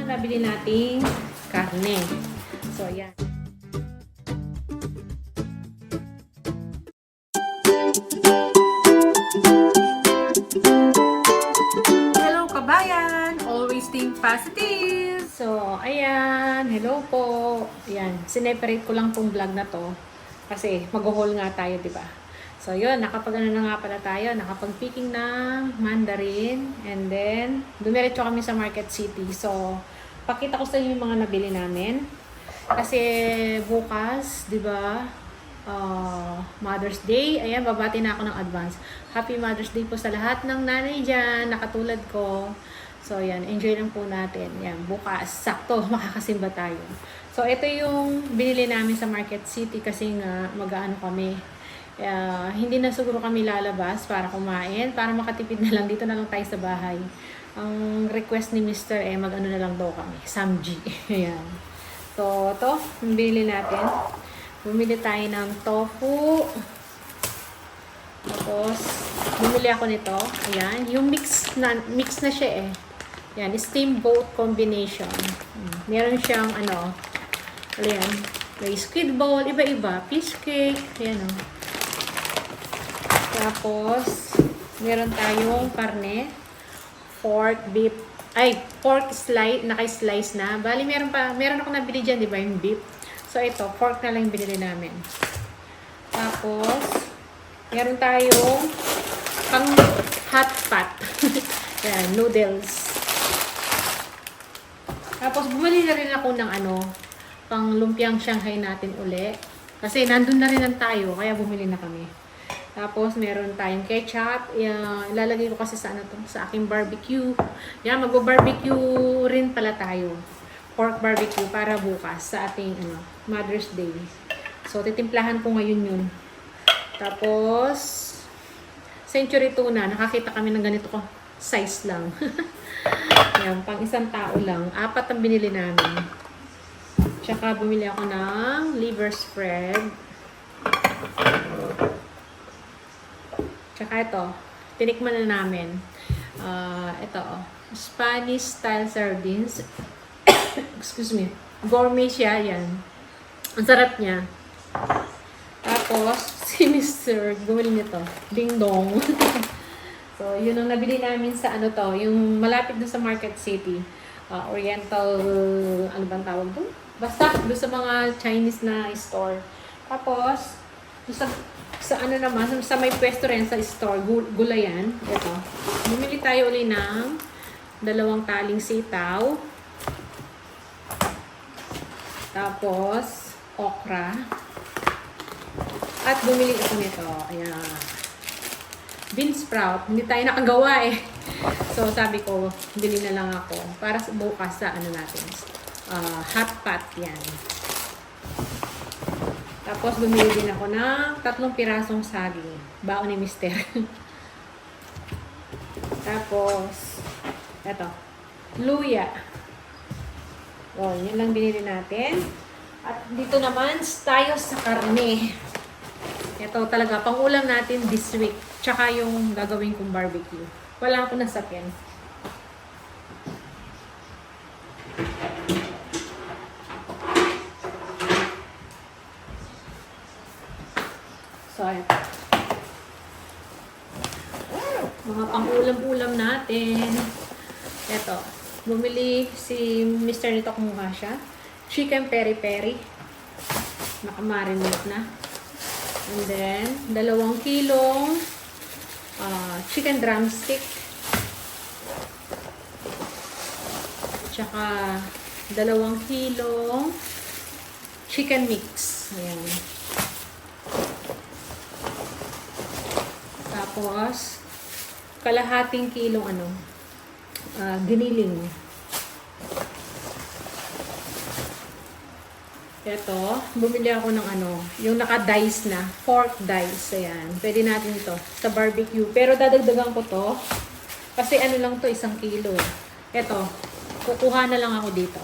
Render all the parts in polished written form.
nabili nating karne. So, ayan. Hello kabayan! Always think positive! So, ayan. Hello po. Ayan. Sineperate ko lang tong vlog na to. Kasi mag-haul nga tayo, di ba? So, yun. Nakapag-ano na nga pala tayo. Nakapag-picking ng mandarin. And then, dumiretso kami sa Market City. So, pakita ko sa inyo yung mga nabili namin. Kasi bukas, di ba? Mother's Day. Ayan, babati na ako ng advance. Happy Mother's Day po sa lahat ng nanay dyan, nakatulad ko. So, yan. Enjoy lang po natin. Yan, bukas. Sakto, makakasimba tayo. So, ito yung binili namin sa Market City kasi nga mag-aano kami. Hindi na siguro kami lalabas para kumain. Para makatipid na lang. Dito na lang tayo sa bahay. Ang request ni Mr. mag-ano na lang daw kami. Samji. Ayan. So, ito. Yung binili natin. Bumili tayo ng tofu. Tapos, bumili ako nito. Ayan. Yung mix na siya eh. Ayan. Steamboat combination. Meron siyang ano. Ayan. May squid ball. Iba-iba. Fish cake. Ayan o. Tapos, meron tayong karne. Pork, beef. Ay, pork slice. Naka-slice na. Bali, meron ako nabili dyan, di ba? Yung beef. So, ito, pork na lang yung binili namin. Tapos, meron tayong pang hot pot. Yan, noodles. Tapos, bumili na rin ako ng ano, pang lumpiang Shanghai natin uli. Kasi, nandun na rin lang tayo, kaya bumili na kami. Tapos, meron tayong ketchup. Ilalagay ko kasi sa ano to, sa aking barbecue. Yan, mag-barbecue rin pala tayo. Pork barbecue para bukas sa ating Mother's Day. So, titimplahan ko ngayon yun. Tapos, century tuna. Nakakita kami ng ganito ko. Size lang. Yan, pang isang tao lang. 4 ang binili namin. Tsaka, bumili ako ng liver spread. Tsaka ito. Tinikman na namin. Ito, Spanish style sardines. Excuse me. Gourmet siya, yan. Ang sarap niya. Tapos, si Mr. bumili nito. Ding dong. So, yun ang nabili namin sa ano to, yung malapit doon sa Market City. Oriental, ano bang tawag doon? Basta, doon sa mga Chinese na store. Tapos, sa ano naman, sa may pwesto rin sa store, gulayan. Ito. Bumili tayo ulit ng 2 taling sitaw. Tapos, okra. At bumili ako nito. Ayan. Bean sprout. Hindi tayo nakagawa eh. So, sabi ko, bili na lang ako. Para bukas sa ano natin. Hot pot yan. Tapos, bumili din ako ng 3 pirasong saging. Baon ni Mister. Tapos, eto. Luya. Oh, yun lang binili natin. At dito naman, tayo sa karne. Ito talaga, pang-ulam natin this week. Tsaka yung gagawin kong barbecue. Wala akong nasakyan. So, ito. Mga pang-ulam-ulam natin. Ito. Bumili si Mr. nito kumuha siya. Chicken peri-peri. Nakamarinate na. And then, 2 kilong chicken drumstick. Tsaka, 2 kilong chicken mix. Ayan. Tapos, kalahating kilong giniling. Ito, bumili ako ng yung naka-dice na, pork dice. Ayan, pwede natin ito sa barbecue. Pero dadagdagan ko to, kasi lang to, 1 kilo. Ito, kukuha na lang ako dito.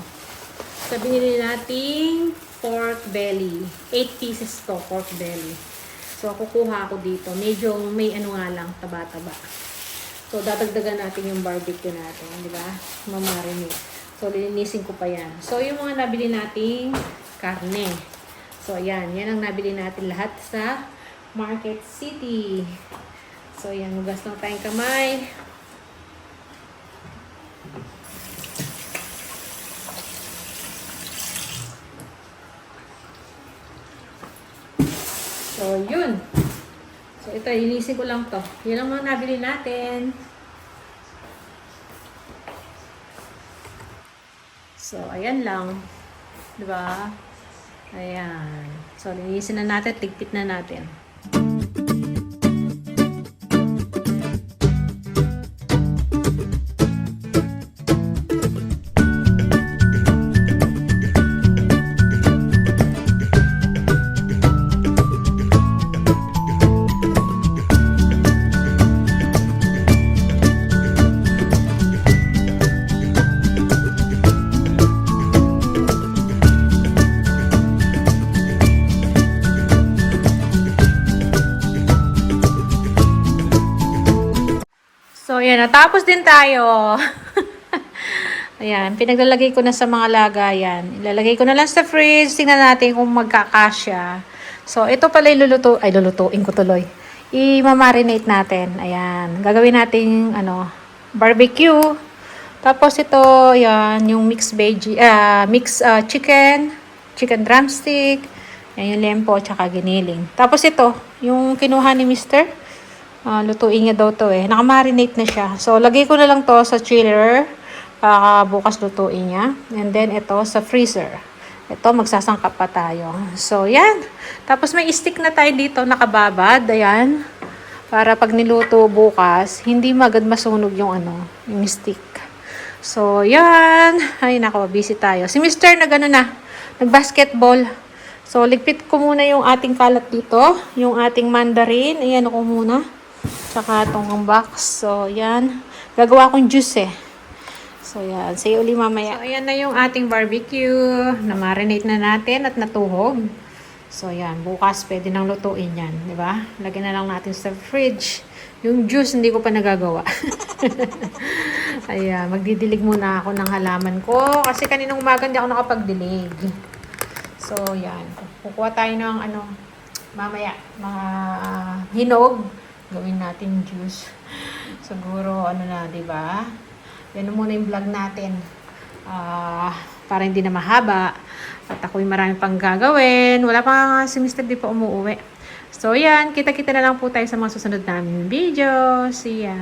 So, binili nating pork belly. 8 pieces to, pork belly. So, kukuha ako dito. Medyo may nga lang, taba-taba. So, dadagdagan natin yung barbecue natin, di ba? Mamarinate. So, lilinisin ko pa yan. So, yung mga nabili nating karne. So, yan. Yan ang nabili natin lahat sa Market City. So, yan. Hugas lang tayong kamay. So, yun. So, ito, linisin ko lang to. Yan ang mga nabili natin. So, ayan lang. Diba? Ayan. So, linisin na natin. Tigpit na natin. So, ayan. Natapos din tayo. Ayan. Pinaglalagay ko na sa mga lagayan. Ilalagay ko na lang sa fridge. Tingnan natin kung magkakasya. So, ito pala iluluto. Ay, lulutuin ko tuloy. I-marinate natin. Ayan. Gagawin natin, barbecue. Tapos ito, ayan, yung mixed veggie, chicken drumstick. Ayan, yung lempo, tsaka giniling. Tapos ito, yung kinuha ni Mr. Lutuin niya daw to eh. Nakamarinate na siya. So, lagay ko na lang to sa chiller. Para bukas lutuin niya. And then, ito sa freezer. Ito, magsasangkap pa tayo. So, yan. Tapos, may stick na tayo dito, nakababad. Ayan. Para pag niluto bukas, hindi magad masunog yung yung stick. So, yan. Ay, nako, busy tayo. Si Mr. nag-basketball. So, ligpit ko muna yung ating kalat dito. Yung ating mandarin. Ayan ako muna. Tsaka itong box. So, yan. Gagawa akong juice eh. So, yan. See you ulit mamaya. So, ayan na yung ating barbecue. Na-marinate na natin at natuhog. So, yan. Bukas pwede nang lutuin yan. Diba? Lagyan na lang natin sa fridge. Yung juice, hindi ko pa nagagawa. Ayan. Magdidilig muna ako ng halaman ko. Kasi kaninang umaga hindi ako nakapagdilig. So, yan. Kukuha tayo ng mamaya. Mga hinog. Gawin natin juice. Siguro, diba? Yan muna yung vlog natin. Para hindi na mahaba. At ako'y marami pang gagawin. Wala pa nga si Mr. Di pa umuwi. So, yan. Kita-kita na lang po tayo sa mga susunod namin video. See ya!